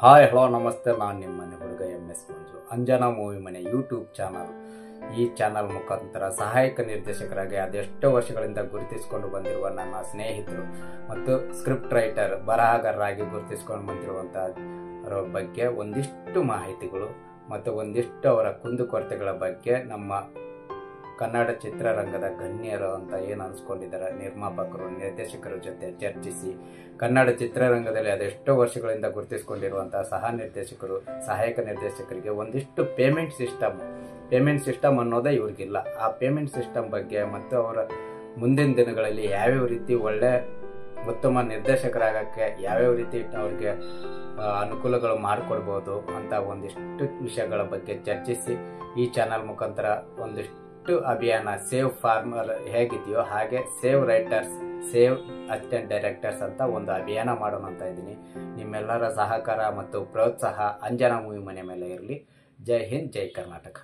Hi hello ನಮಸ್ತೆ, ನಾನು ನಿಮ್ಮ ಮನೆ ಹುಡುಗ MS ಮಂಜು. ಅಂಜನಾ ಮೂವಿ ಮನೆ ಯೂಟ್ಯೂಬ್ ಚಾನಲ್. ಈ ಚಾನಲ್ ಮುಖಾಂತರ ಸಹಾಯಕ ನಿರ್ದೇಶಕರಾಗಿ ಅದೆಷ್ಟೋ ವರ್ಷಗಳಿಂದ ಗುರುತಿಸಿಕೊಂಡು ಬಂದಿರುವ ನನ್ನ ಸ್ನೇಹಿತರು ಮತ್ತು ಸ್ಕ್ರಿಪ್ಟ್ ರೈಟರ್ ಬರಹಗಾರರಾಗಿ ಗುರುತಿಸಿಕೊಂಡು ಬಂದಿರುವಂಥರ ಬಗ್ಗೆ ಒಂದಿಷ್ಟು ಮಾಹಿತಿಗಳು ಮತ್ತು ಒಂದಿಷ್ಟು ಅವರ ಕುಂದುಕೊರತೆಗಳ ಬಗ್ಗೆ ನಮ್ಮ ಕನ್ನಡ ಚಿತ್ರರಂಗದ ಗಣ್ಯರು ಅಂತ ಏನು ಅನ್ಸ್ಕೊಂಡಿದ್ದಾರೆ ನಿರ್ಮಾಪಕರು ನಿರ್ದೇಶಕರ ಜೊತೆ ಚರ್ಚಿಸಿ ಕನ್ನಡ ಚಿತ್ರರಂಗದಲ್ಲಿ ಅದೆಷ್ಟೋ ವರ್ಷಗಳಿಂದ ಗುರುತಿಸಿಕೊಂಡಿರುವಂತಹ ಸಹಾಯಕ ನಿರ್ದೇಶಕರಿಗೆ ಒಂದಿಷ್ಟು ಪೇಮೆಂಟ್ ಸಿಸ್ಟಮ್ ಅನ್ನೋದೇ ಇವ್ರಿಗಿಲ್ಲ. ಆ ಪೇಮೆಂಟ್ ಸಿಸ್ಟಮ್ ಬಗ್ಗೆ ಮತ್ತು ಅವರ ಮುಂದಿನ ದಿನಗಳಲ್ಲಿ ಯಾವ್ಯಾವ ರೀತಿ ಒಳ್ಳೆ ಉತ್ತಮ ನಿರ್ದೇಶಕರಾಗಕ್ಕೆ ಯಾವ್ಯಾವ ರೀತಿ ಅವ್ರಿಗೆ ಅನುಕೂಲಗಳು ಮಾಡಿಕೊಡ್ಬೋದು ಅಂತ ಒಂದಿಷ್ಟು ವಿಷಯಗಳ ಬಗ್ಗೆ ಚರ್ಚಿಸಿ ಈ ಚಾನಲ್ ಮುಖಾಂತರ ಒಂದಿಷ್ಟು ಅಭಿಯಾನ ಸೇವ್ ಫಾರ್ಮರ್ ಹೇಗಿದೆಯೋ ಹಾಗೆ save writers save assistant directors ಅಂತ ಒಂದು ಅಭಿಯಾನ ಮಾಡೋಣ ಅಂತ ಇದ್ದೀನಿ. ನಿಮ್ಮೆಲ್ಲರ ಸಹಕಾರ ಮತ್ತು ಪ್ರೋತ್ಸಾಹ ಅಂಜನಾ ಮೂವಿ ಮನೆ ಮೇಲೆ ಇರಲಿ. ಜೈ ಹಿಂದ್, ಜೈ ಕರ್ನಾಟಕ.